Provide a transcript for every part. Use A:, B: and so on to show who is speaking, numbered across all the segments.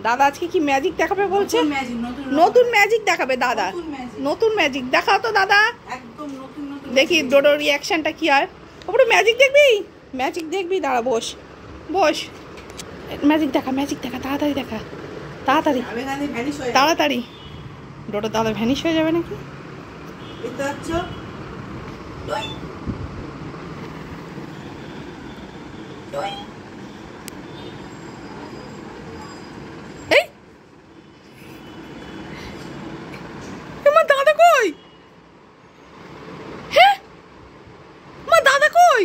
A: দাদা আজকে কি ম্যাজিক দেখাবে বলছে? নতুন ম্যাজিক দেখাবে দাদা। নতুন ম্যাজিক দেখাও তো দাদা, দেখি ডোডোর রিয়াকশনটা কি হয়। ওপরে ম্যাজিক দেখবি, ম্যাজিক দেখবি, দাঁড়া বস বস। ম্যাজিক দেখা, ম্যাজিক দেখা, তাড়াতাড়ি দেখা, তাড়াতাড়ি তাড়াতাড়ি। ডোডো দাদা ভ্যানিশ হয়ে যাবে নাকি? দাদা কই? হ্যাঁ মা দাদা কই?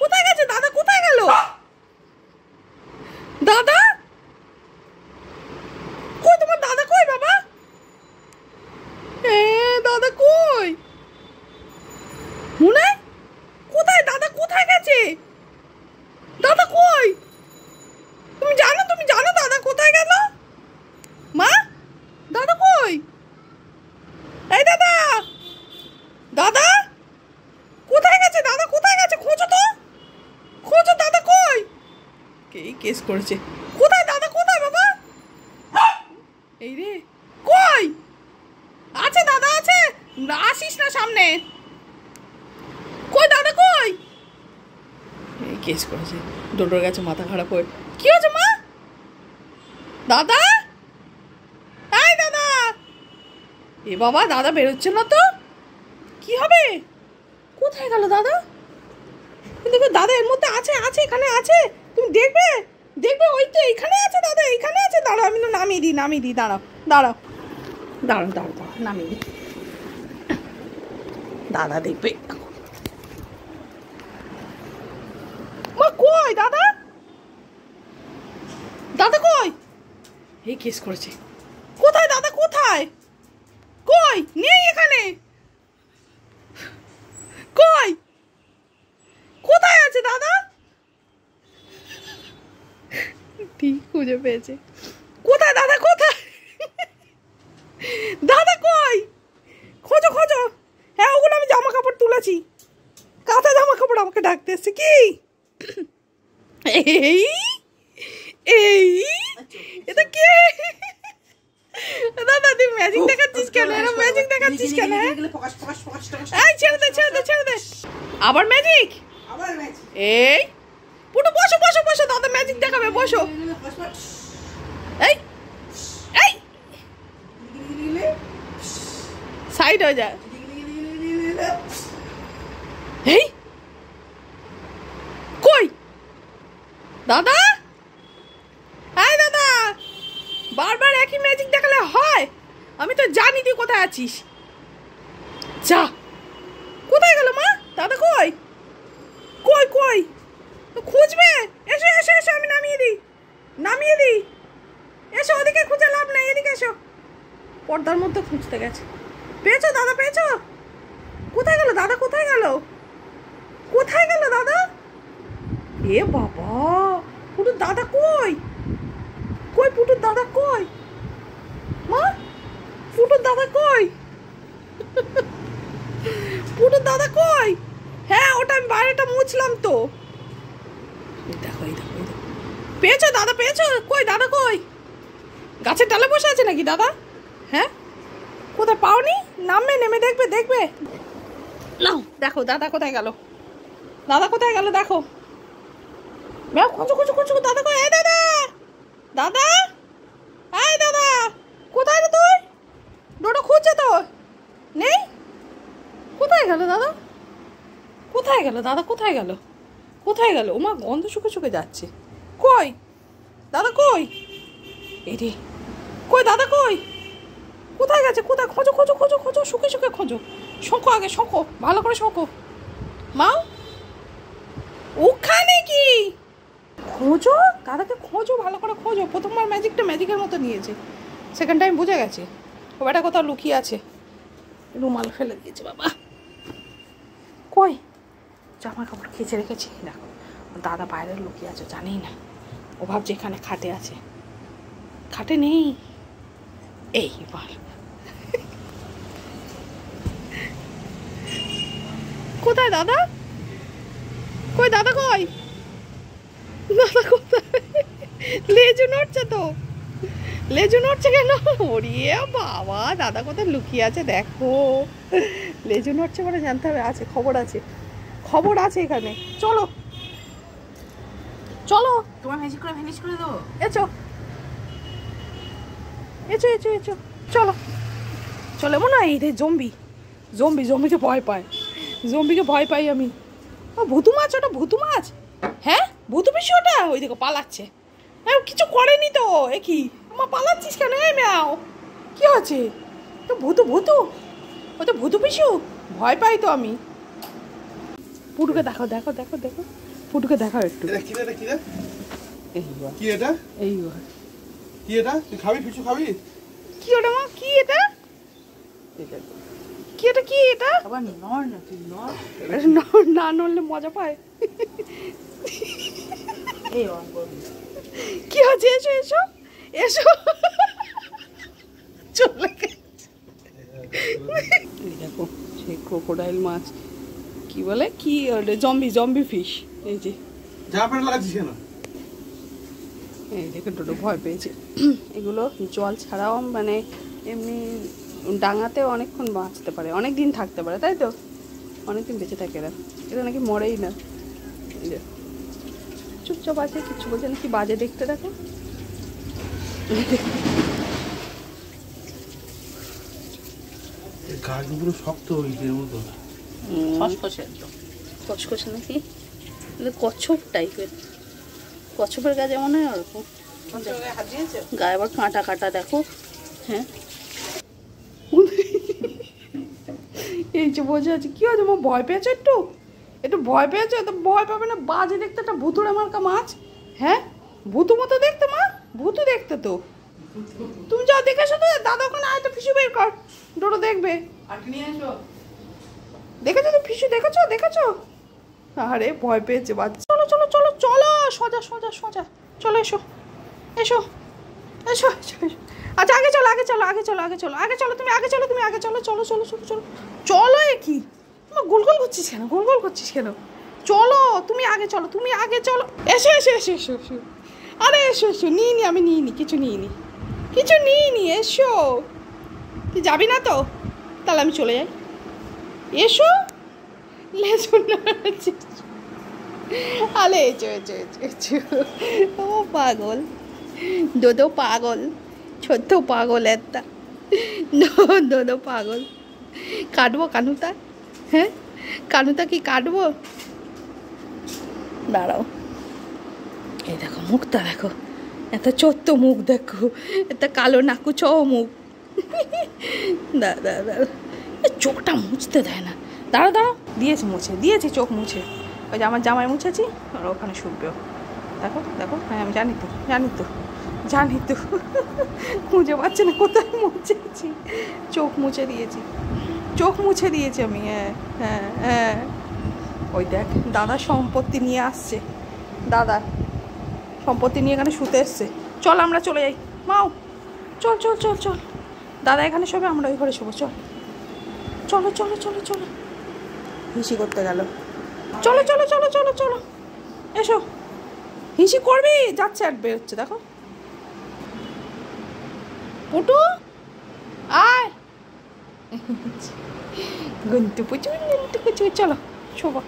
A: কোথায় গেছে দাদা? কোথায় গেল দাদা? কই তোমার দাদা কই বাবা? দাদা কই? মুনে কোথায় দাদা? কোথায় গেছে দাদা? কই তুমি জানো? তুমি জানো দাদা কোথায় গেল? মা দাদা কই? এই দাদা, দাদা কোথায় গেছে? দাদা কোথায় গেছে? খোঁজো তো, খোঁজো দাদা কই? কে কেস করেছে? কোথায় দাদা? কোথায় বাবা? এই রে, কই আছে দাদা? আছে, আসিস না সামনে। কই দাদা কই? এই কেস করেছে, ডোডোর কাছে মাথা খারাপ হয়ে। কি হয়েছে মা? দাদা, এই দাদা। এ বাবা, দাদা বেরোচ্ছে না তো, কি হবে? কোথায় গেল দাদা? কিন্তু দাদা এর মধ্যে আছে, আছে এখানে আছে, তুমি দেখবে, দেখবে ওই তো এইখানে আছে দাদা, এইখানে আছে। দাঁড়াও আমি তো নামিয়ে দিই, নামিয়ে দিই, দাঁড়াও দাঁড়াও দাঁড়াও দাঁড়াও দাঁড়াও, নামিয়ে দিই। দাদা দেখবে। মা কই দাদা? দাদা কই? এই কেস করেছে। কোথায় দাদা? কোথায়? কই? নেই এখানে। কই? কোথায় আছে দাদা? ঠিক খুঁজে পেয়েছে। কোথায় দাদা? কোথায় দাদা? কই? খোঁজো খোঁজো। হ্যাঁ ওগুলো আমি জামা কাপড় তুলেছি, কাঁথা জামা কাপড় আমাকে ডাকতে এসছে। কি এই এই এটা কে? দাদা তুই ম্যাজিক দেখাচ্ছিস কেন? এরা ম্যাজিক দেখাচ্ছিস কেন? এই ছেড়ে দে, ছেড়ে দে, ছেড়ে দে। আবার ম্যাজিক? এই পুরো বসো বসো বসো, দাদা ম্যাজিক দেখাবে, বসো। এই এই সাইড হয়ে যায়। এই কই দাদা? এই দাদা, বারবার একই ম্যাজিক দেখালে হয়? আমি তো জানি তুই কোথায় আছিস। যা, কোথায় গেল মা? দাদা কই? কই কই? খুঁজবে, এসো এসো এসো, আমি নামিয়ে দিই, নামিয়ে দিই। এসো, ওদিকে খুঁজে লাভ নাই, এদিকে এসো। পর্দার মধ্যে খুঁজতে গেছে। পেয়েছো দাদা? পেয়েছো? কোথায় গেল দাদা? কোথায় গেল? কোথায় গেল দাদা? এ বাবা, পুটুর দাদা কই? কই পুটুর দাদা কই? মা পুটুর দাদা কই? পুটুর দাদা কই? হ্যাঁ ওটা আমি বাইরেটা মুছলাম তো। দেখো এই দেখো, এই দেখো। পেয়েছো দাদা? পেয়েছো? কই দাদা কই? গাছের ডালে বসে আছে নাকি দাদা? হ্যাঁ কোথায়? পাওনি? নামবে, নেমে দেখবে, দেখবে। নাও দেখো দাদা কোথায় গেল, দাদা কোথায় গেল দেখো। খোঁজো খোঁজো খোঁজো, দাদা কই? এই দাদা, দাদা, এই দাদা কোথায় রে তুই? ডোডো খুঁজছে তো, নেই। কোথায় গেল দাদা? কোথায় গেল দাদা? কোথায় গেল? কোথায় গেল? ওমা গন্ধ শুকে শুকে যাচ্ছে। কই দাদা? কই? এই রে, কই দাদা? কই? কোথায় গেছে? কোথায়? খোঁজো খোঁজো খোঁজো খোঁজো, শুকে শুকে খোঁজো। শোঁকো আগে, শোঁকো ভালো করে, শোঁকো। মাও ওখানে কি? খোঁজো দাদাকে, খোঁজো ভালো করে খোঁজো। প্রথমবার ম্যাজিকটা ম্যাজিকের মতো নিয়েছে, সেকেন্ড টাইম বুঝে গেছে ও বেটা কোথাও লুকিয়ে আছে। রুমাল ফেলে দিয়েছে বাবা। কই? জামা কাপড় খেঁচে রেখেছি, দেখো দাদা বাইরে লুকিয়ে আছে, জানেই না। ও ভাবছে এখানে খাটে আছে, খাটে নেই। এইবার কোথায় দাদা? কই দাদা? কই দাদা? কোথায়? লেজু নড়ছে তো, লেজু নড়ছে কেন? ওরিয়ে বাবা, দাদা কোথায় লুকিয়ে আছে দেখো। লেজু নড়ছে মানে জানতে হবে আছে, খবর আছে, খবর আছে এখানে। চলো চলো,
B: তোমার ফিনিশ করে দেবো।
A: এচো এচো এচো এচো, চলো চলো। মনে হয় এই জম্বি, জম্বি, জম্বিকে ভয় পায়, জম্বিকে ভয় পাই আমি। ও ভুতু মাছ, ওটা ভুতু মাছ। হ্যাঁ ভুতু পিসি ওটা, ওই দেখো পালাচ্ছে। হ্যাঁ কিছু করেনি তো, এ কি আমার পালাচ্ছিস কেন? এই ম্যাও, কি হচ্ছে? তো ভুতু, ভুতু, ও তো ভুতু পিসু, ভয় পাই তো আমি। পুটুকে দেখো দেখো দেখো দেখো, পুটুকে দেখাও একটু।
C: কি এটা?
A: এই
C: কি এটা? তুই খাবি? পিছু খাবি?
A: কি ওটা মা? কি এটা? কি এটা? কি এটা?
B: আবার নড় না, তুই নড়।
A: না নড়লে মজা পায়।
B: এই অঙ্ক
A: কি হচ্ছে? এসো এসো এসো, চলে গেছে। এই দেখো সেই ক্রোকোডাইল মাছ, কি বলে, কি জম্বি, জম্বি ফিশ। এই যে
C: জামা প্যান্ট লাগাচ্ছিস কেন?
A: এই দেখে ডোডো ভয় পেয়েছে। এগুলো জল ছাড়াও মানে এমনি ডাঙাতে অনেকক্ষণ বাঁচতে পারে, অনেক দিন থাকতে পারে, তাই তো? অনেক দিন বেঁচে থাকে এরা, এরা নাকি মরেই না। এই যে চুপচাপ আছে, কিছু বলছে নাকি বাজে দেখতে, দেখো।
C: গাছগুলো শক্ত হয়েছে এর মতো।
B: খসখসে একদম।
A: কচকচে নাকি, কচ্ছপ টাইপের, কচ্ছপের গাছ এমন হয় ওরকম।
B: হাত দিয়েছে।
A: গায়ে আবার কাঁটা কাটা দেখো। হ্যাঁ এই যে বোঝা আছে। কি হয়েছে মা, ভয় পেয়েছো একটু? একটু ভয় পেয়েছো? তো ভয় পাবে না, বাজে দেখতে একটা ভুতুড়ে মার্কা মাছ। হ্যাঁ ভুতু মতো দেখতে মা, ভুতু দেখতে তো। তুমি যাও দেখে এসো তো, দাদা ওখানে আয়তো ফিসু বের কর, ডোডো দেখবে।
B: আটকে নিয়ে এসো।
A: দেখেছো তো ফিসু, দেখেছো দেখেছো? আরে ভয় পেয়েছে বাচ্চা। চলো চলো চলো চলো, সোজা সোজা সোজা, চলো এসো এসো এসো এসো এসো। আচ্ছা আগে চলো, আগে চলো, আগে চলো, আগে চলো, আগে চলো, তুমি আগে চলো, তুমি আগে চলো, চলো চলো চলো চলো চলো। এ কি তোমার গোল গোল করছিস কেন? গোল গোল করছিস কেন? চলো তুমি আগে চলো, তুমি আগে চলো। এসো এসো এসো এসো এসো, আরে এসো এসো, নিয়ে নি আমি, নিয়ে নি, কিছু নিয়ে নি, কিছু নিয়ে নি। এসো, তুই যাবি না তো? তাহলে আমি চলে যাই। এসো, লেজু নাড়াচ্ছিস। আরে এসো এসো এসো এসো। ও পাগল, দোদো পাগল, ছোট্ট পাগল একটা, দোদো পাগল। কাটবো কানুতা? হ্যাঁ কানুতা কি কাটবো? দাঁড়াও, এই দেখো মুখটা দেখো, এত চোত্ত মুখ দেখো, এত কালো নাকুচ মুখ। দাঁড়া দাঁড়া, চোখটা মুছতে দেয় না। দাঁড়া দাঁড়া, দিয়েছি মুছে, দিয়েছি চোখ মুছে। ওই যে আমার জামাই মুছেছি, আর ওখানে শুকবেও। দেখো দেখো, হ্যাঁ আমি জানি তো, জানি তো, জানি তো। খুঁজে পাচ্ছে না কোথায় মুছেছি, চোখ মুছে দিয়েছি, চোখ মুছে দিয়েছি আমি। হ্যাঁ হ্যাঁ হ্যাঁ, ওই দেখ দাদা সম্পত্তি নিয়ে আসছে, দাদা সম্পত্তি নিয়ে এখানে শুতে এসছে। চল আমরা চলে যাই মাও, চল চল চল চল। দাদা এখানে শোবে, আমরা ওই ঘরে শোবো, চল চলো চলো চলো চলো। হিসি করতে গেল, চলো চলো চলো চলো চলো এসো। হিসি করবি, যাচ্ছে আর বেরোচ্ছে দেখো। পুটু আয়, গুনতে পুচু, গুনতে পুচু, চলো শোবো।